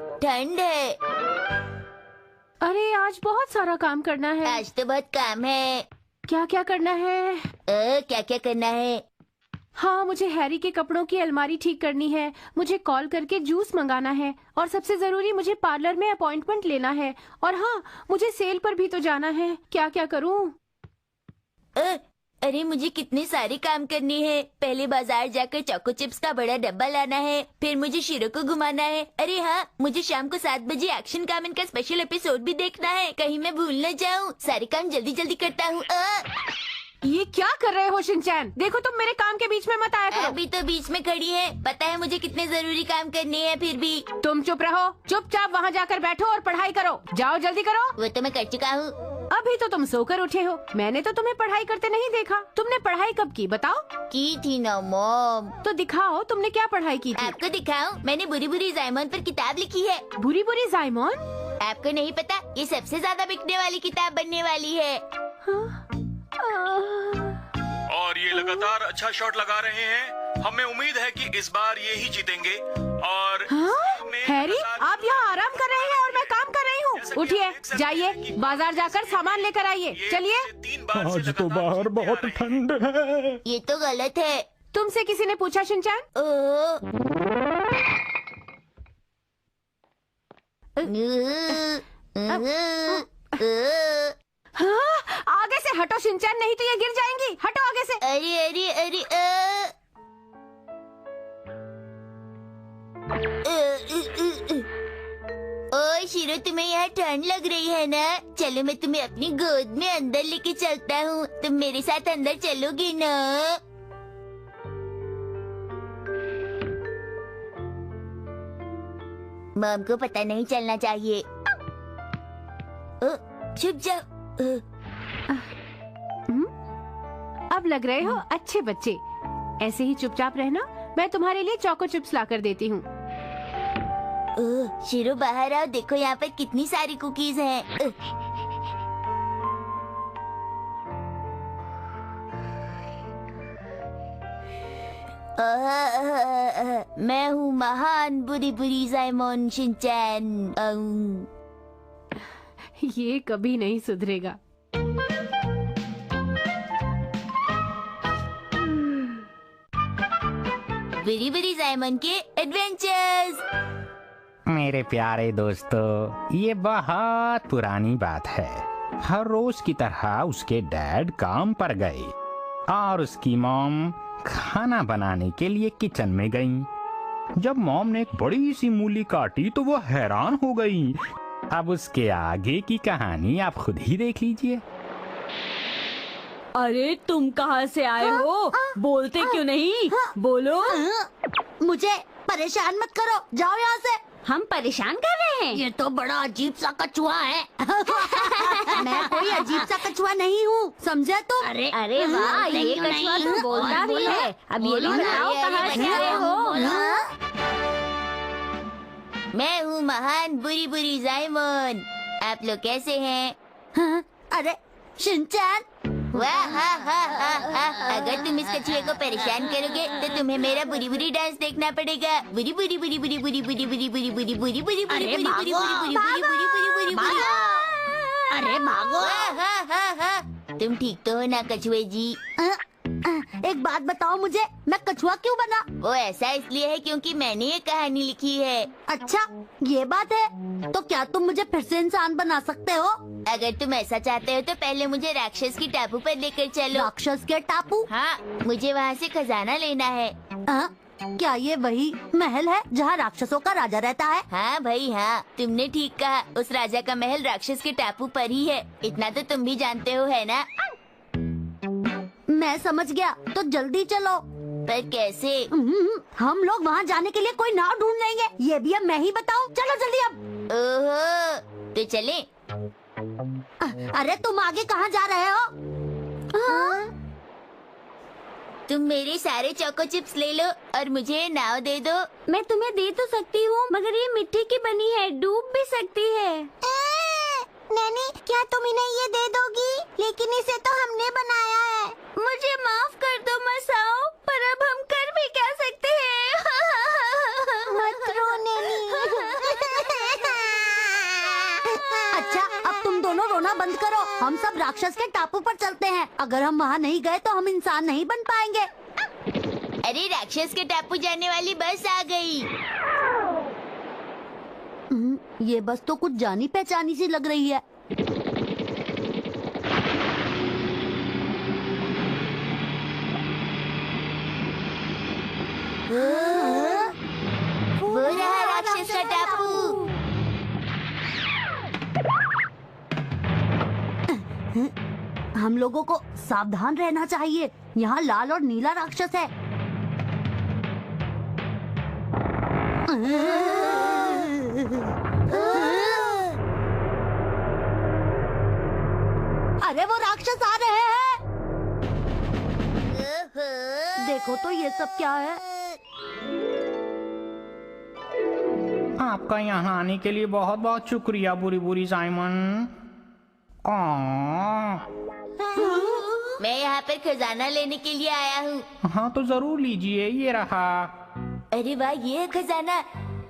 ठंड है। अरे आज बहुत सारा काम करना है। आज तो बहुत काम है। क्या क्या करना है? क्या क्या करना है? हाँ, मुझे हैरी के कपड़ों की अलमारी ठीक करनी है, मुझे कॉल करके जूस मंगाना है, और सबसे जरूरी मुझे पार्लर में अपॉइंटमेंट लेना है, और हाँ, मुझे सेल पर भी तो जाना है। क्या क्या करूँ? अरे मुझे कितने सारे काम करने हैं। पहले बाजार जाकर चोको चिप्स का बड़ा डब्बा लाना है, फिर मुझे शीरो को घुमाना है। अरे हाँ, मुझे शाम को 7 बजे एक्शन कामन का स्पेशल एपिसोड भी देखना है, कहीं मैं भूल न जाऊँ। सारे काम जल्दी जल्दी करता हूँ। ये क्या कर रहे हो शिनचैन? देखो तुम मेरे काम के बीच में मत आया करो। अभी तो बीच में खड़ी है, पता है मुझे कितने जरूरी काम करने हैं, फिर भी। तुम चुप रहो, चुपचाप वहाँ जाकर बैठो और पढ़ाई करो। जाओ जल्दी करो। वो तो मैं कर चुका हूँ। अभी तो तुम सोकर उठे हो, मैंने तो तुम्हें पढ़ाई करते नहीं देखा। तुमने पढ़ाई कब की बताओ? की थी ना मॉम। तो दिखाओ तुमने क्या पढ़ाई की थी। आपको दिखाऊं? मैंने बुरी बुरी जायमन पर किताब लिखी है। बुरी बुरी जायमन? आपको नहीं पता, ये सबसे ज्यादा बिकने वाली किताब बनने वाली है। और ये लगातार अच्छा शॉट लगा रहे हैं। हमें उम्मीद है कि इस बार ये ही जीतेंगे। और हैरी, आप यहाँ आराम कर रहे हैं और मैं काम कर रही हूँ। उठिए, जाइए बाजार जाकर सामान लेकर आइए। चलिए। आज तो बाहर बहुत ठंड है। ये तो गलत है। तुमसे किसी ने पूछा शिनचैन? हाँ, आगे से हटो शिनचैन, नहीं तो ये गिर जाएंगी। हटो आगे से। अरे अरे अरे ओ शीरो, तुम्हें यहाँ ठंड लग रही है ना? चलो मैं तुम्हें अपनी गोद में अंदर लेके चलता हूँ। तुम मेरे साथ अंदर चलोगी ना? मॉम को पता नहीं चलना चाहिए। छुप जाओ। अब लग रहे हो अच्छे बच्चे। ऐसे ही चुपचाप रहना, मैं तुम्हारे लिए चोको चिप्स लाकर देती हूँ। शीरो बाहर आओ, देखो यहाँ पर कितनी सारी कुकीज हैं। मैं हूँ महान बुरी बुरी जायमन शिनचैन। ये कभी नहीं सुधरेगा। बुरी बुरी जायमन के एडवेंचर्स। मेरे प्यारे दोस्तों, ये बहुत पुरानी बात है। हर रोज की तरह उसके डैड काम पर गए और उसकी मॉम खाना बनाने के लिए किचन में गई। जब मॉम ने एक बड़ी सी मूली काटी तो वो हैरान हो गई। अब उसके आगे की कहानी आप खुद ही देख लीजिए। अरे तुम कहाँ से आए हो? बोलते क्यों नहीं? बोलो। मुझे परेशान मत करो, जाओ यहाँ से। हम परेशान कर रहे हैं? ये तो बड़ा अजीब सा कछुआ है। मैं कोई अजीब सा कछुआ नहीं हूँ, समझे तुम? अरे अरे वाह, ये कछुआ तो बोलता भी है। अब ये भी बताओ कहाँ से आए हो? मैं हूँ महान बुरी बुरी जायमन। आप लोग कैसे हैं? अरे शिनचैन, वाह हा हा हा हा। अगर तुम इस कछुए को परेशान करोगे तो तुम्हें मेरा बुरी बुरी डांस देखना पड़ेगा। बुरी बुरी बुरी बुरी बुरी बुरी बुरी बुरी बुरी बुरी बुरी बुरी बुरी बुरी बुरी बुरी बुरी बुरी बुरी। अरे भागो। हा हा हा। तुम ठीक तो हो ना कछुए जी? एक बात बताओ मुझे, मैं कछुआ क्यों बना? वो ऐसा इसलिए है क्योंकि मैंने ये कहानी लिखी है। अच्छा, ये बात है। तो क्या तुम मुझे फिर से इंसान बना सकते हो? अगर तुम ऐसा चाहते हो तो पहले मुझे राक्षस की टापू पर लेकर चलो। राक्षस के टापू? हाँ, मुझे वहाँ से खजाना लेना है। क्या ये वही महल है जहाँ राक्षसों का राजा रहता है? हाँ भाई हाँ, तुमने ठीक कहा। उस राजा का महल राक्षस के टापू पर ही है। इतना तो तुम भी जानते हो, है ना? मैं समझ गया, तो जल्दी चलो। पर कैसे? हम लोग वहाँ जाने के लिए कोई नाव ढूंढ लेंगे। ये भी अब मैं ही बताऊँ? चलो जल्दी अब। ओहो, तो चले। अरे तुम आगे कहाँ जा रहे हो? तुम मेरे सारे चोको चिप्स ले लो और मुझे नाव दे दो। मैं तुम्हें दे तो सकती हूँ, मगर ये मिट्टी की बनी है, डूब भी सकती है। नैनी, क्या तुम इन्हें ये दे दोगी? लेकिन इसे तो हमने बनाया है। मुझे माफ कर दो मसाओ, पर अब हम कर भी क्या सकते हैं? मत रो नैनी। रोना बंद करो। हम सब राक्षस के टापू पर चलते हैं। अगर हम वहाँ नहीं गए तो हम इंसान नहीं बन पाएंगे। अरे राक्षस के टापू जाने वाली बस आ गई। ये बस तो कुछ जानी पहचानी सी लग रही है। वो रहा राक्षस का टापू। हम लोगों को सावधान रहना चाहिए। यहाँ लाल और नीला राक्षस है। अरे वो राक्षस आ रहे हैं। देखो तो ये सब क्या है। आपका यहाँ आने के लिए बहुत बहुत शुक्रिया बुरी बुरी साइमन। मैं यहाँ पर खजाना लेने के लिए आया हूँ। हाँ तो जरूर लीजिए, ये रहा। अरे वाह, ये है खजाना।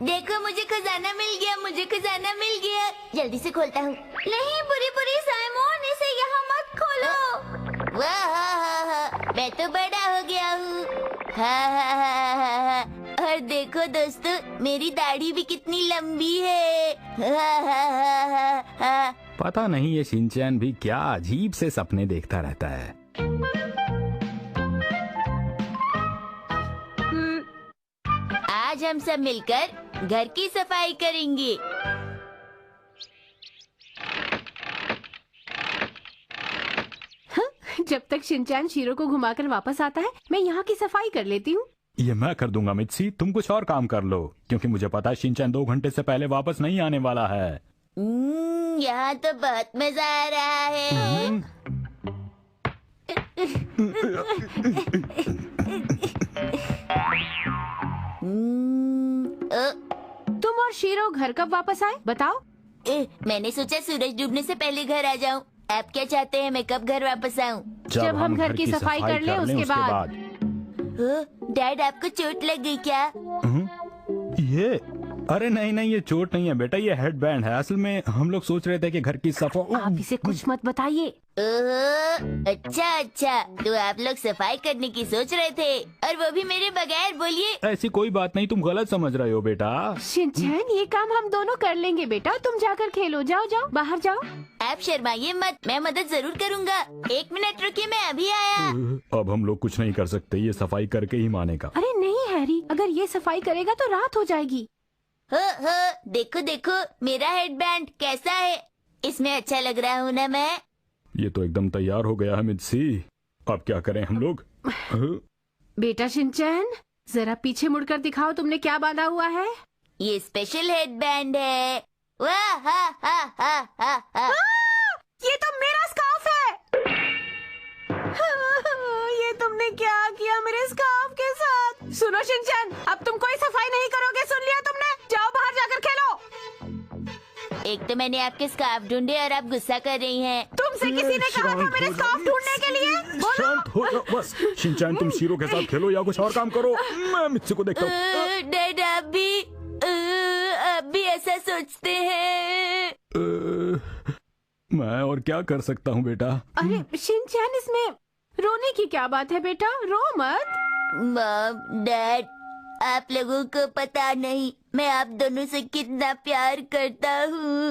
देखो मुझे खजाना मिल गया, मुझे खजाना मिल गया। जल्दी से खोलता हूँ। नहीं बुरी बुरी साइमन, इसे यहाँ मत खोलो। वाह मैं तो बड़ा हो गया हूँ। और देखो दोस्तों, मेरी दाढ़ी भी कितनी लंबी है। पता नहीं ये शिनचैन भी क्या अजीब से सपने देखता रहता है। आज हम सब मिलकर घर की सफाई करेंगे। जब तक शिनचैन शीरो को घुमाकर वापस आता है, मैं यहाँ की सफाई कर लेती हूँ। ये मैं कर दूंगा मित्सी, तुम कुछ और काम कर लो, क्योंकि मुझे पता है शिनचैन 2 घंटे से पहले वापस नहीं आने वाला है। यहाँ तो बहुत मजा आ रहा है। तुम और शीरो घर कब वापस आए, बताओ? मैंने सोचा सूरज डूबने से पहले घर आ जाऊं। आप क्या चाहते हैं, मैं कब घर वापस आऊं? जब हम घर की सफाई कर लें उसके बाद। डैड, आपको चोट लग गई क्या? ये अरे नहीं, ये चोट नहीं है बेटा, ये हेडबैंड है। असल में हम लोग सोच रहे थे कि घर की सफाई। आप इसे कुछ मत बताइए। अच्छा, तो आप लोग सफाई करने की सोच रहे थे, और वो भी मेरे बगैर। बोलिए। ऐसी कोई बात नहीं, तुम गलत समझ रहे हो बेटा। शिनचैन, ये काम हम दोनों कर लेंगे बेटा, तुम जाकर खेलो। जाओ बाहर जाओ। आप शर्माइए मत, मैं मदद जरूर करूँगा। 1 मिनट रुकिए, मैं अभी आया। अब हम लोग कुछ नहीं कर सकते, ये सफाई करके ही मानेगा। अरे नहीं हैरी, अगर ये सफाई करेगा तो रात हो जाएगी। देखो मेरा हेडबैंड कैसा है? इसमें अच्छा लग रहा हूँ ना मैं? ये तो एकदम तैयार हो गया है मित्सी। अब क्या करें हम लोग? बेटा शिनचैन, जरा पीछे मुड़कर दिखाओ, तुमने क्या बांधा हुआ है? ये स्पेशल हेडबैंड है। वाह ये तो मेरा स्कार्फ है। ये तुमने क्या किया मेरे स्कार्फ के साथ? सुनो शिनचैन, अब तुम कोई सफाई नहीं करोगे, सुन लिया तुमने? जाओ बाहर जाकर खेलो। एक तो मैंने आपके स्कार्फ ढूंढे और आप गुस्सा कर रही हैं। तुमसे किसी ने कहा था मेरे स्कार्फ ढूंढने के लिए? शांत हो जाओ बस। शिनचैन, तुम शीरो के साथ खेलो या कुछ और काम करो, मैं मित्सी को देखता हूँ। डैड, आप भी ऐसा सोचते हैं? मैं और क्या कर सकता हूँ बेटा? अरे शिनचैन, इसमें रोने की क्या बात है बेटा, रो मत। मॉम, डैड, आप लोगों को पता नहीं मैं आप दोनों से कितना प्यार करता हूँ।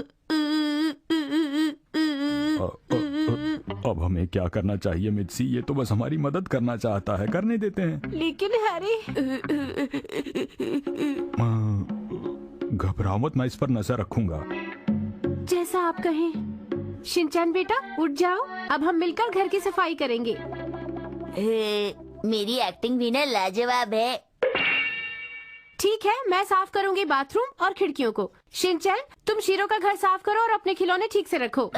अब हमें क्या करना चाहिए मित्सी? ये तो बस हमारी मदद करना चाहता है, करने देते हैं। लेकिन हैरी। घबराओ मत, मैं इस पर नजर रखूंगा। जैसा आप कहें। शिनचैन बेटा, उठ जाओ, अब हम मिलकर घर की सफाई करेंगे। मेरी एक्टिंग भी ना लाजवाब है। ठीक है, मैं साफ करूंगी बाथरूम और खिड़कियों को। शिनचैन, तुम शीरो का घर साफ करो और अपने खिलौने ठीक से रखो।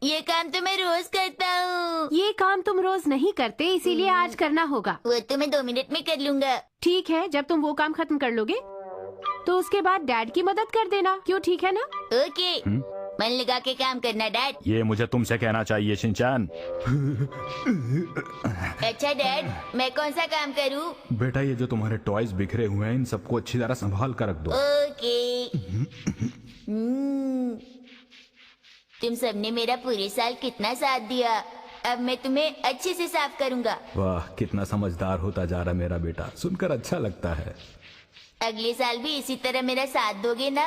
ये काम तो मैं रोज करता हूँ। ये काम तुम रोज नहीं करते, इसीलिए आज करना होगा। वो तो मैं 2 मिनट में कर लूँगा। ठीक है, जब तुम वो काम खत्म कर लोगे तो उसके बाद डैड की मदद कर देना, क्यों? ठीक है ना? ओके, मन लगा के काम करना डैड। ये मुझे तुमसे कहना चाहिए शिनचैन। अच्छा डैड, मैं कौन सा काम करूँ? बेटा, ये जो तुम्हारे टॉयज बिखरे हुए हैं, इन सबको अच्छी तरह संभाल कर रख दो। ओके। तुम सबने मेरा पूरे साल कितना साथ दिया। अब मैं तुम्हें अच्छे से साफ करूंगा। वाह, कितना समझदार होता जा रहा मेरा बेटा, सुनकर अच्छा लगता है। अगले साल भी इसी तरह मेरा साथ दोगे ना?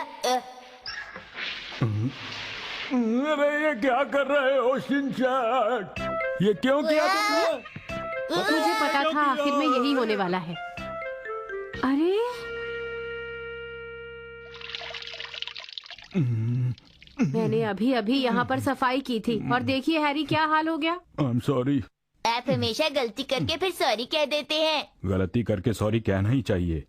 अरे ये क्या कर रहे हो शिनचैन? ये क्यों किया तुमने? मुझे पता था आखिर में यही होने वाला है। अरे मैंने अभी अभी यहाँ पर सफाई की थी और देखिए हैरी क्या हाल हो गया। I am sorry. आप हमेशा गलती करके फिर सॉरी कह देते हैं। गलती करके सॉरी कहना ही चाहिए।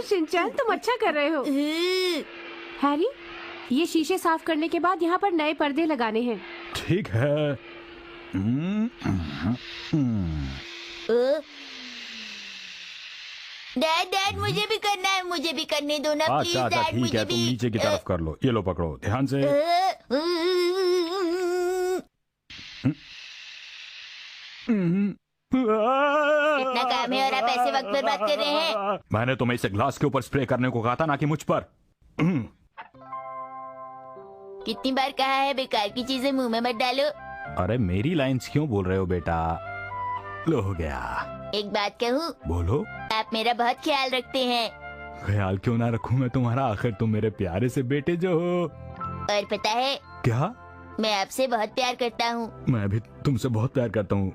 शिनचैन तुम अच्छा कर रहे हो। हैरी, ये शीशे साफ करने के बाद यहाँ पर नए पर्दे लगाने हैं। ठीक है। डैड डैड मुझे भी करना है, मुझे भी करने दो ना प्लीज अच्छा अच्छा डैड, ठीक मुझे है, तुम भी। नीचे की तरफ कर लो। ये लो पकड़ो ध्यान से। इतना काम है और आप ऐसे वक्त बर्बाद कर रहे हैं। मैंने तुम्हें इसे ग्लास के ऊपर स्प्रे करने को कहा था, ना कि मुझ पर। कितनी बार कहा है बेकार की चीजें मुंह में मत डालो। अरे मेरी लाइंस क्यों बोल रहे हो बेटा? लो हो गया। एक बात कहूँ, बोलो। आप मेरा बहुत ख्याल रखते हैं। ख्याल क्यों ना रखूं मैं तुम्हारा, आखिर तुम मेरे प्यारे से बेटे जो हो। और पता है, क्या? मैं आपसे बहुत प्यार करता हूँ। मैं भी तुमसे बहुत प्यार करता हूँ।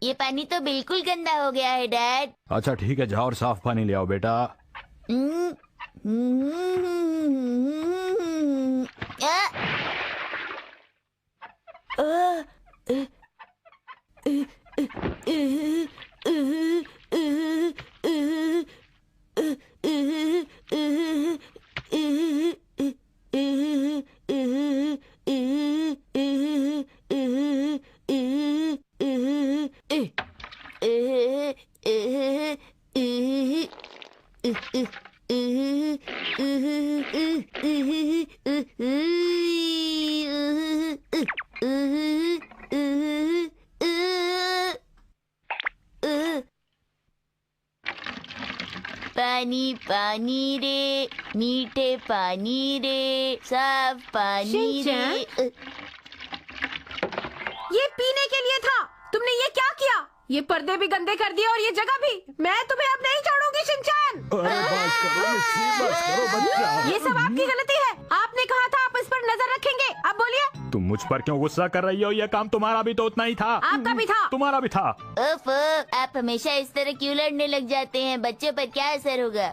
ये पानी तो बिल्कुल गंदा हो गया है डैड। अच्छा ठीक है, जाओ और साफ पानी ले आओ बेटा। पानी पानी रे, मीठे पानी रे, साफ पानी रे। ये पीने के लिए था, तुमने ये क्या किया? ये पर्दे भी गंदे कर दिए और ये जगह भी। मैं तुम्हें अब नहीं छोड़ूंगी शिनचैन। अरे बस करो मिस्सी, बस करो बच्चा। ये सब आपकी गलती है। आपने कहा था आप इस पर नजर रखेंगे। अब बोलिए। तुम मुझ पर क्यों गुस्सा कर रही हो? ये काम तुम्हारा भी तो उतना ही था। आपका भी था। तुम्हारा भी था। उफ, आप हमेशा इस तरह क्यों लड़ने लग जाते हैं? बच्चों पर क्या असर होगा?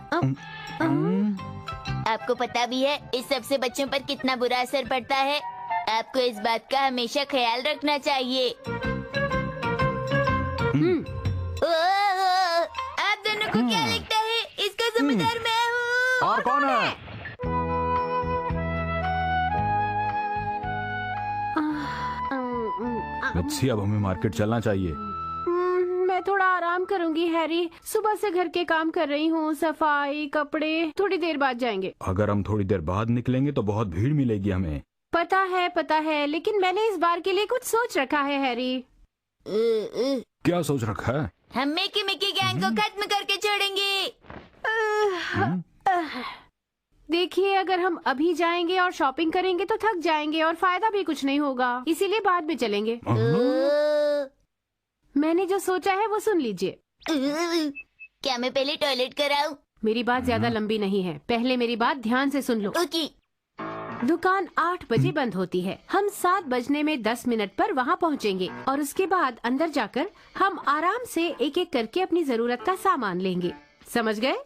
आपको पता भी है इस सब से बच्चों पर कितना बुरा असर पड़ता है। आपको इस बात का हमेशा ख्याल रखना चाहिए। आप दोनों को क्या लगता है इसका जिम्मेदार मैं हूँ? और कौन है? मिस्सी, अब हमें मार्केट चलना चाहिए। मैं थोड़ा आराम करूंगी हैरी। सुबह से घर के काम कर रही हूँ, सफाई, कपड़े। थोड़ी देर बाद जाएंगे। अगर हम थोड़ी देर बाद निकलेंगे तो बहुत भीड़ मिलेगी हमें। पता है, लेकिन मैंने इस बार के लिए कुछ सोच रखा है हैरी। क्या सोच रखा है? हम मिकी मिकी गैंग को खत्म करके छोड़ेंगे। देखिए, अगर हम अभी जाएंगे और शॉपिंग करेंगे तो थक जाएंगे और फायदा भी कुछ नहीं होगा, इसीलिए बाद में चलेंगे। मैंने जो सोचा है वो सुन लीजिए। क्या मैं पहले टॉयलेट कराऊं? मेरी बात ज्यादा लंबी नहीं है, पहले मेरी बात ध्यान से सुन लो। ओके। दुकान 8 बजे बंद होती है। हम 7 बजने में 10 मिनट पर वहाँ पहुँचेंगे और उसके बाद अंदर जाकर हम आराम से एक एक करके अपनी जरूरत का सामान लेंगे। समझ गए?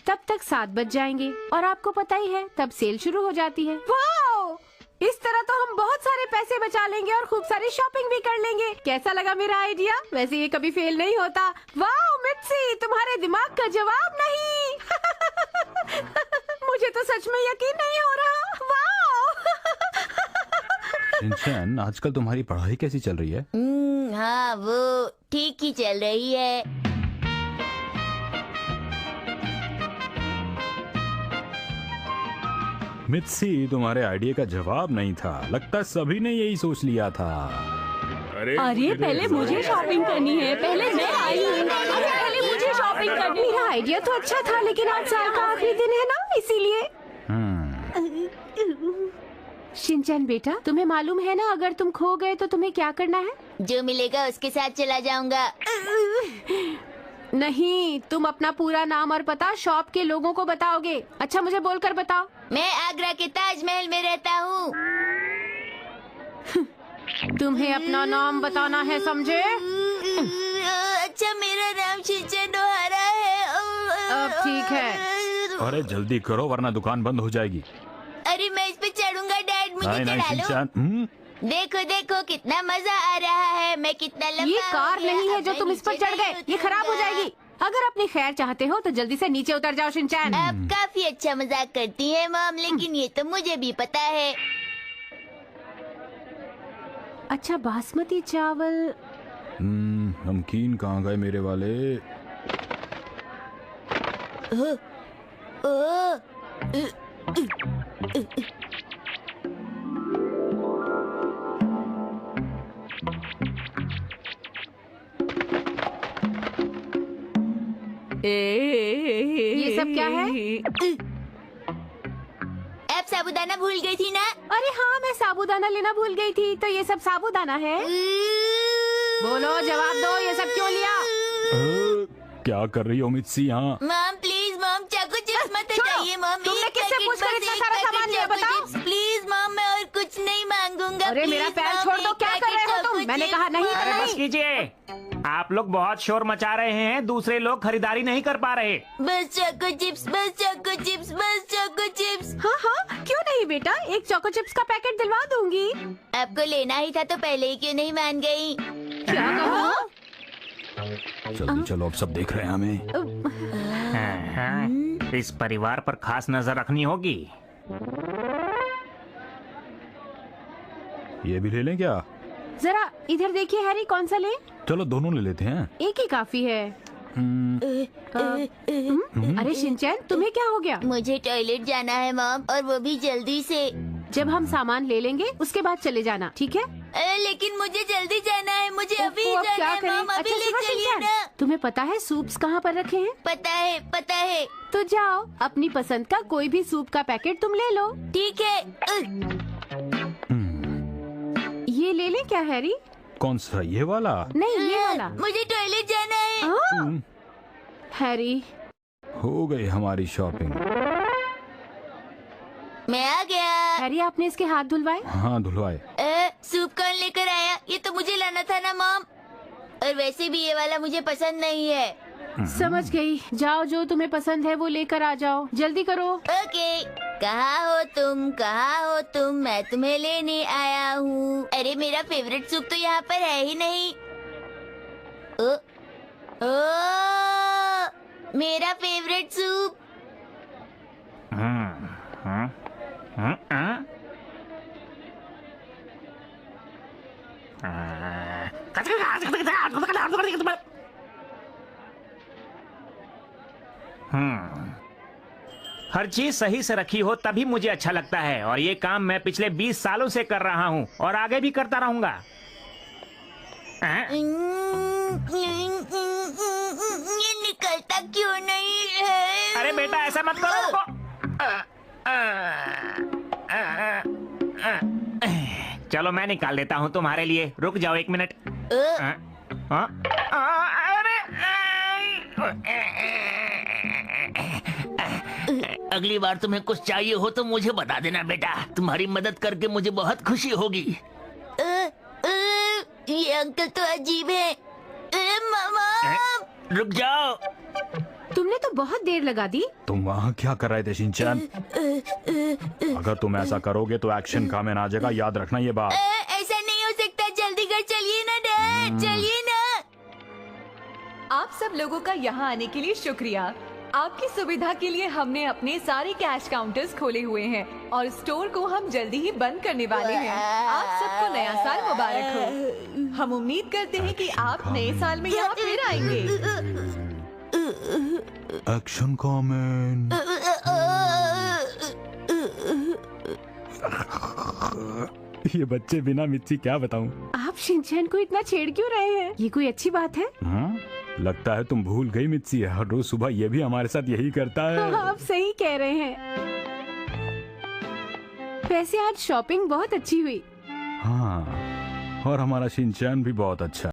तब तक 7 बज जाएंगे और आपको पता ही है तब सेल शुरू हो जाती है। वाओ! इस तरह तो हम बहुत सारे पैसे बचा लेंगे और खूब सारी शॉपिंग भी कर लेंगे। कैसा लगा मेरा आइडिया? वैसे ये कभी फेल नहीं होता। वाओ मिट्सी, तुम्हारे दिमाग का जवाब नहीं। मुझे तो सच में यकीन नहीं हो रहा। वाओ! शिनचैन, आजकल तुम्हारी पढ़ाई कैसी चल रही है? हाँ, वो ठीक ही चल रही है। मित्सी, तुम्हारे आइडिया का जवाब नहीं था। लगता है सभी ने यही सोच लिया था। अरे पहले मुझे शॉपिंग करनी है, पहले मैं आई हूँ। पहले मुझे शॉपिंग करनी है। मेरा आइडिया तो अच्छा था, लेकिन आज साल का आखिरी दिन है ना, इसीलिए। शिनचैन बेटा, तुम्हें मालूम है ना, अगर तुम खो गए तो तुम्हें क्या करना है? जो मिलेगा उसके साथ चला जाऊंगा। नहीं, तुम अपना पूरा नाम और पता शॉप के लोगों को बताओगे। अच्छा, मुझे बोलकर बताओ। मैं आगरा के ताजमहल में रहता हूँ। तुम्हें अपना नाम बताना है, समझे? अच्छा, मेरा नाम शिनचैन नोहारा है। अब ठीक है। अरे जल्दी करो वरना दुकान बंद हो जाएगी। अरे मैं इस पे चढ़ूंगा डैड, मुझे नहीं चढ़ा लो। शिनचैन, देखो देखो कितना मजा आ रहा है, मैं कितना लंबा ये कार हो गया, नहीं है अब जो मैं तुम इस पर नीचे चढ़ गए, नहीं ये खराब हो उतरूंगा। जाएगी। अगर अपनी खैर चाहते हो तो जल्दी से नीचे उतर जाओ शिनचैन। आप काफी अच्छा मजाक करती हैं मॉम, लेकिन ये तो मुझे भी पता है। अच्छा, बासमती चावल। नमकीन कहाँ गए मेरे वाले? ये सब क्या है? आप साबूदाना भूल गई थी ना? अरे हाँ, मैं साबूदाना लेना भूल गई थी। तो ये सब साबूदाना है? बोलो, जवाब दो, ये सब क्यों लिया? क्या कर रही हो मित्सी यहाँ? मॉम प्लीज, मॉम चाकू चिप्स मत छोड़ो, हटाइए मॉम। तुमने एक किससे पैकेट पूछकर बस, इतना एक सारा पैकेट सामान लिया, चाकू बताओ? चिप्स, प्लीज मॉम, मैं और कुछ नहीं मांगूंगा। अरे मेरा प्लीज, पैर मॉम, छोड़ दो, एक क्या कर रहे पैकेट हो तुम? चाकू मैंने चिप्स, कहा नहीं तो मॉम। अरे बस नहीं। कीजिए, आप लोग बहुत शोर मचा रहे हैं, दूसरे लोग खरीदारी नहीं कर पा रहे। बस चाकू चिप्स, बस चाकू चिप्स, बस चाकू चिप्स। हाँ हाँ, क्यों नहीं बेटा, एक चोको चिप्स का पैकेट दिलवा दूंगी। आपको लेना ही था तो पहले ही क्यों नहीं मान गई? क्या कहा? जल्दी चलो, अब सब देख रहे हैं हमें। इस परिवार पर खास नजर रखनी होगी। ये भी ले लें क्या? जरा इधर देखिए हैरी, कौन सा ले? चलो दोनों ले लेते हैं। एक ही काफी है। अरे शिनचैन, तुम्हें क्या हो गया? मुझे टॉयलेट जाना है मॉम, और वो भी जल्दी से। जब हम सामान ले लेंगे उसके बाद चले जाना, ठीक है? लेकिन मुझे जल्दी जाना है, मुझे अभी ओफो, अब जाना क्या है करें? मॉम, अभी अच्छा ले सुनो चलिए शिनचैन, ना। तुम्हें पता है सूप्स कहाँ पर रखे हैं? पता है, पता है। तो जाओ, अपनी पसंद का कोई भी सूप का पैकेट तुम ले लो। ठीक है। ये ले लें क्या हैरी? कौन सा, ये वाला? नहीं, ये वाला। मुझे टॉयलेट जाना है। हाँ। हैरी, हो गई हमारी शॉपिंग। मैं आ गया। हैरी, आपने इसके हाथ धुलवाए? हाँ धुलवाए। सूप कौन लेकर आया? ये तो मुझे लाना था ना मॉम। और वैसे भी ये वाला मुझे पसंद नहीं है। समझ गई, जाओ, जो तुम्हें पसंद है वो लेकर आ जाओ, जल्दी करो। ओके, कहाँ हो तुम, कहाँ हो तुम? मैं तुम्हें लेने आया हूँ। अरे मेरा फेवरेट सूप तो यहाँ पर है ही नहीं। ओ, ओ, मेरा फेवरेट सूप। हर चीज सही से रखी हो तभी मुझे अच्छा लगता है, और ये काम मैं पिछले 20 सालों से कर रहा हूँ और आगे भी करता रहूंगा। ये निकलता क्यों नहीं है? अरे बेटा ऐसा मत करो। चलो मैं निकाल देता हूँ तुम्हारे लिए, रुक जाओ 1 मिनट। अगली बार तुम्हें कुछ चाहिए हो तो मुझे बता देना बेटा, तुम्हारी मदद करके मुझे बहुत खुशी होगी। ये अंकल तो अजीब है। मामा, रुक जाओ। तुमने तो बहुत देर लगा दी। तुम वहाँ क्या कर रहे थे शिनचैन? अगर तुम ऐसा करोगे तो एक्शन काम में आ जाएगा, याद रखना ये बात। ऐसा नहीं हो सकता, जल्दी घर चलिए ना डैड, चलिए ना। आप सब लोगों का यहाँ आने के लिए शुक्रिया। आपकी सुविधा के लिए हमने अपने सारे कैश काउंटर्स खोले हुए हैं और स्टोर को हम जल्दी ही बंद करने वाले हैं। आप सबको नया साल मुबारक हो। हम उम्मीद करते हैं कि आप नए साल में यहाँ फिर आएंगे। Action comment. ये बच्चे बिना मिर्ची क्या बताऊं। आप शिनचैन को इतना छेड़ क्यों रहे हैं? ये कोई अच्छी बात है? लगता है तुम भूल गई मिर्ची, हर रोज सुबह ये भी हमारे साथ यही करता है। आप सही कह रहे हैं। वैसे आज शॉपिंग बहुत अच्छी हुई। हाँ, और हमारा शिनचैन भी बहुत अच्छा।